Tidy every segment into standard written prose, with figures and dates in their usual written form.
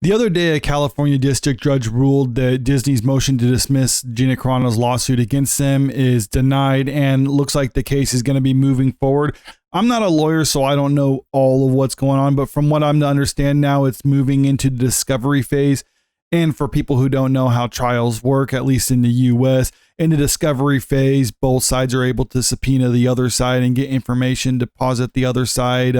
The other day, a California district judge ruled that Disney's motion to dismiss Gina Carano's lawsuit against them is denied, and looks like the case is going to be moving forward. I'm not a lawyer, so I don't know all of what's going on, but from what I'm to understand now, it's moving into the discovery phase. And for people who don't know how trials work, at least in the US, in the discovery phase, both sides are able to subpoena the other side and get information, deposit the other side.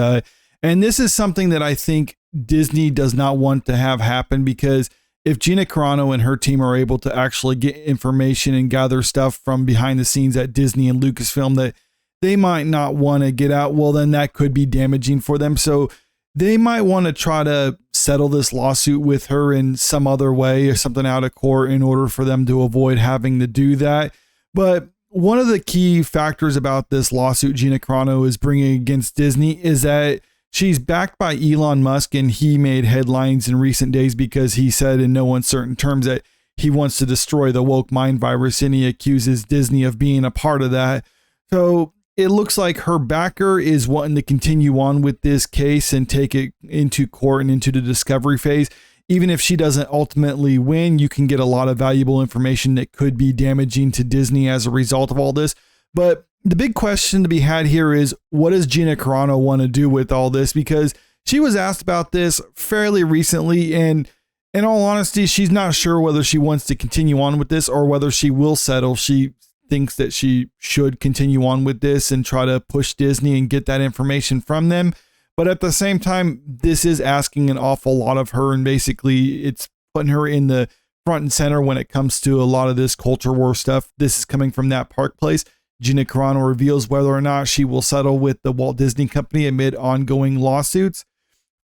And this is something that I think Disney does not want to have happen, because if Gina Carano and her team are able to actually get information and gather stuff from behind the scenes at Disney and Lucasfilm that they might not want to get out, well, then that could be damaging for them. So they might want to try to settle this lawsuit with her in some other way or something out of court in order for them to avoid having to do that. But one of the key factors about this lawsuit Gina Carano is bringing against Disney is that she's backed by Elon Musk, and he made headlines in recent days because he said in no uncertain terms that he wants to destroy the woke mind virus, and he accuses Disney of being a part of that. So it looks like her backer is wanting to continue on with this case and take it into court and into the discovery phase. Even if she doesn't ultimately win, you can get a lot of valuable information that could be damaging to Disney as a result of all this. But the big question to be had here is, what does Gina Carano want to do with all this? Because she was asked about this fairly recently, and in all honesty, she's not sure whether she wants to continue on with this or whether she will settle. She thinks that she should continue on with this and try to push Disney and get that information from them. But at the same time, this is asking an awful lot of her, and basically it's putting her in the front and center when it comes to a lot of this culture war stuff. This is coming from that Park Place. Gina Carano reveals whether or not she will settle with the Walt Disney Company amid ongoing lawsuits.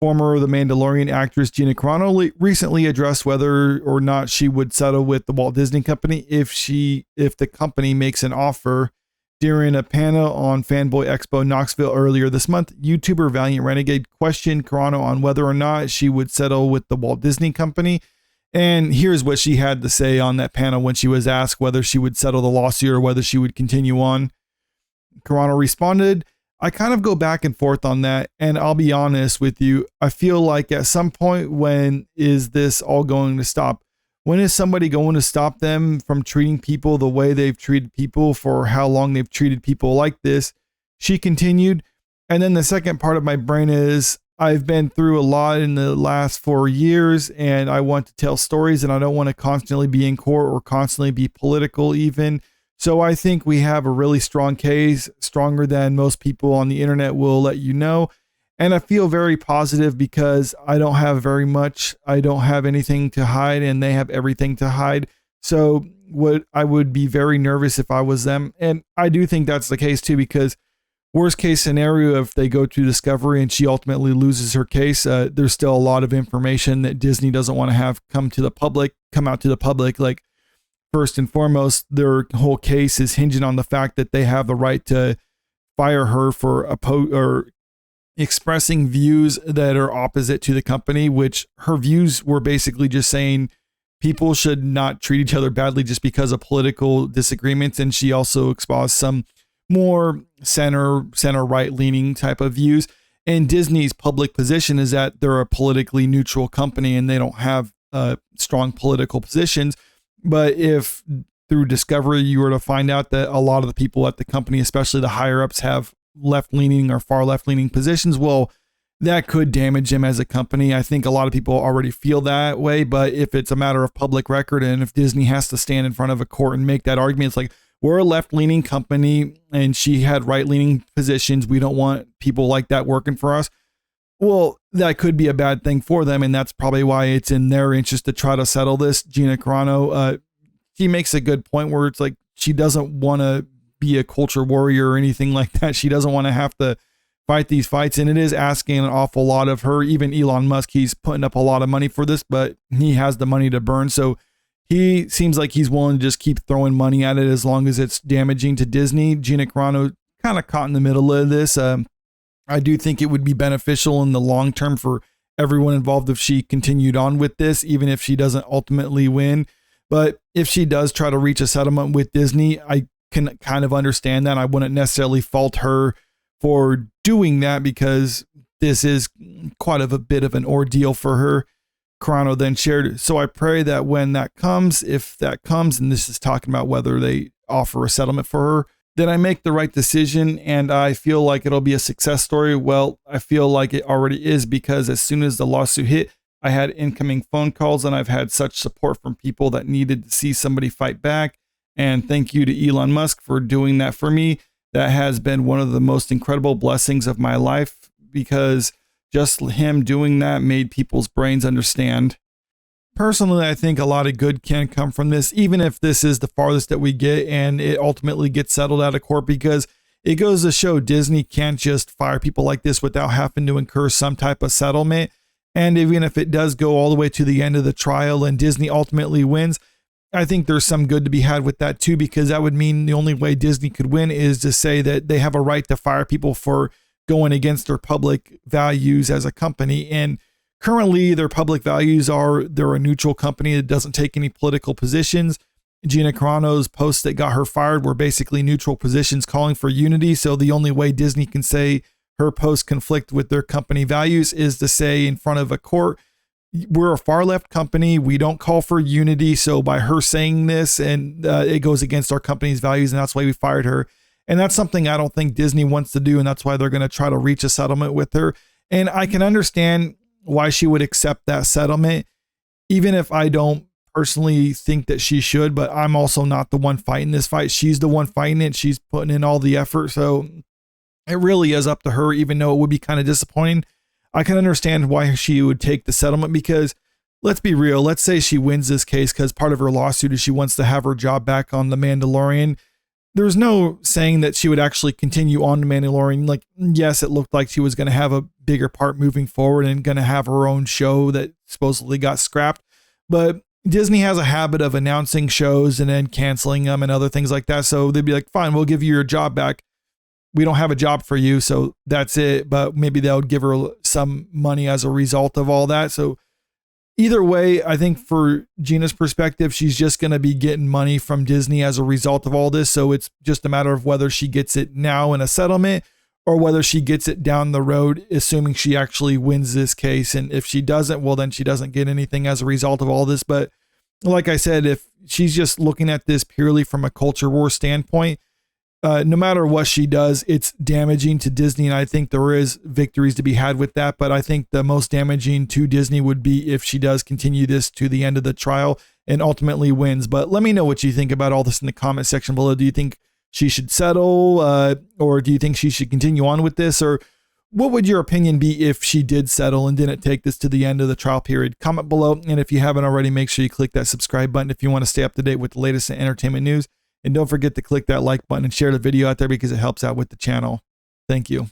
Former The Mandalorian actress Gina Carano recently addressed whether or not she would settle with the Walt Disney Company if the company makes an offer. During a panel on Fanboy Expo Knoxville earlier this month, YouTuber Valiant Renegade questioned Carano on whether or not she would settle with the Walt Disney Company. And here's what she had to say on that panel when she was asked whether she would settle the lawsuit or whether she would continue on. Carano responded, "I kind of go back and forth on that, and I'll be honest with you. I feel like at some point, when is this all going to stop? When is somebody going to stop them from treating people the way they've treated people for how long they've treated people like this?" She continued. And then the second part of my brain is, I've been through a lot in the last 4 years, and I want to tell stories, and I don't want to constantly be in court or constantly be political even. So I think we have a really strong case, stronger than most people on the internet will let you know. And I feel very positive because I don't have very much. I don't have anything to hide, and they have everything to hide. So I would be very nervous if I was them. And I do think that's the case too, because worst case scenario, if they go to discovery and she ultimately loses her case, there's still a lot of information that Disney doesn't want to have come out to the public. Like, first and foremost, their whole case is hinging on the fact that they have the right to fire her for or expressing views that are opposite to the company, which her views were basically just saying people should not treat each other badly just because of political disagreements. And she also exposed some more center right leaning type of views. And Disney's public position is that they're a politically neutral company and they don't have strong political positions. But if through discovery you were to find out that a lot of the people at the company, especially the higher ups, have left leaning or far left leaning positions, well, that could damage them as a company. I think a lot of people already feel that way. But if it's a matter of public record, and if Disney has to stand in front of a court and make that argument, it's like, we're a left-leaning company and she had right-leaning positions. We don't want people like that working for us. Well, that could be a bad thing for them. And that's probably why it's in their interest to try to settle this. Gina Carano, she makes a good point where it's like, she doesn't want to be a culture warrior or anything like that. She doesn't want to have to fight these fights. And it is asking an awful lot of her. Even Elon Musk, he's putting up a lot of money for this, but he has the money to burn. So he seems like he's willing to just keep throwing money at it as long as it's damaging to Disney. Gina Carano kind of caught in the middle of this. I do think it would be beneficial in the long term for everyone involved if she continued on with this, even if she doesn't ultimately win. But if she does try to reach a settlement with Disney, I can kind of understand that. I wouldn't necessarily fault her for doing that because this is quite a bit of an ordeal for her. Carano then shared, so I pray that when that comes, if that comes, and this is talking about whether they offer a settlement for her, that I make the right decision and I feel like it'll be a success story. Well, I feel like it already is, because as soon as the lawsuit hit, I had incoming phone calls and I've had such support from people that needed to see somebody fight back. And thank you to Elon Musk for doing that for me. That has been one of the most incredible blessings of my life, because just him doing that made people's brains understand. Personally, I think a lot of good can come from this, even if this is the farthest that we get and it ultimately gets settled out of court, because it goes to show Disney can't just fire people like this without having to incur some type of settlement. And even if it does go all the way to the end of the trial and Disney ultimately wins, I think there's some good to be had with that too, because that would mean the only way Disney could win is to say that they have a right to fire people for going against their public values as a company. And currently, their public values are they're a neutral company that doesn't take any political positions. Gina Carano's posts that got her fired were basically neutral positions calling for unity. So the only way Disney can say her posts conflict with their company values is to say in front of a court, we're a far left company. We don't call for unity. So by her saying this, and it goes against our company's values, and that's why we fired her. And that's something I don't think Disney wants to do. And that's why they're going to try to reach a settlement with her. And I can understand why she would accept that settlement, even if I don't personally think that she should, but I'm also not the one fighting this fight. She's the one fighting it. She's putting in all the effort. So it really is up to her, even though it would be kind of disappointing. I can understand why she would take the settlement, because let's be real. Let's say she wins this case because part of her lawsuit is she wants to have her job back on The Mandalorian. There's no saying that she would actually continue on The Mandalorian. Like, yes, it looked like she was going to have a bigger part moving forward and going to have her own show that supposedly got scrapped. But Disney has a habit of announcing shows and then canceling them and other things like that. So they'd be like, fine, we'll give you your job back. We don't have a job for you, so that's it. But maybe they'll give her some money as a result of all that. So either way, I think for Gina's perspective, she's just going to be getting money from Disney as a result of all this. So it's just a matter of whether she gets it now in a settlement or whether she gets it down the road, assuming she actually wins this case. And if she doesn't, well, then she doesn't get anything as a result of all this. But like I said, if she's just looking at this purely from a culture war standpoint, no matter what she does, it's damaging to Disney. And I think there is victories to be had with that. But I think the most damaging to Disney would be if she does continue this to the end of the trial and ultimately wins. But let me know what you think about all this in the comment section below. Do you think she should settle, or do you think she should continue on with this? Or what would your opinion be if she did settle and didn't take this to the end of the trial period? Comment below. And if you haven't already, make sure you click that subscribe button if you want to stay up to date with the latest in entertainment news. And don't forget to click that like button and share the video out there, because it helps out with the channel. Thank you.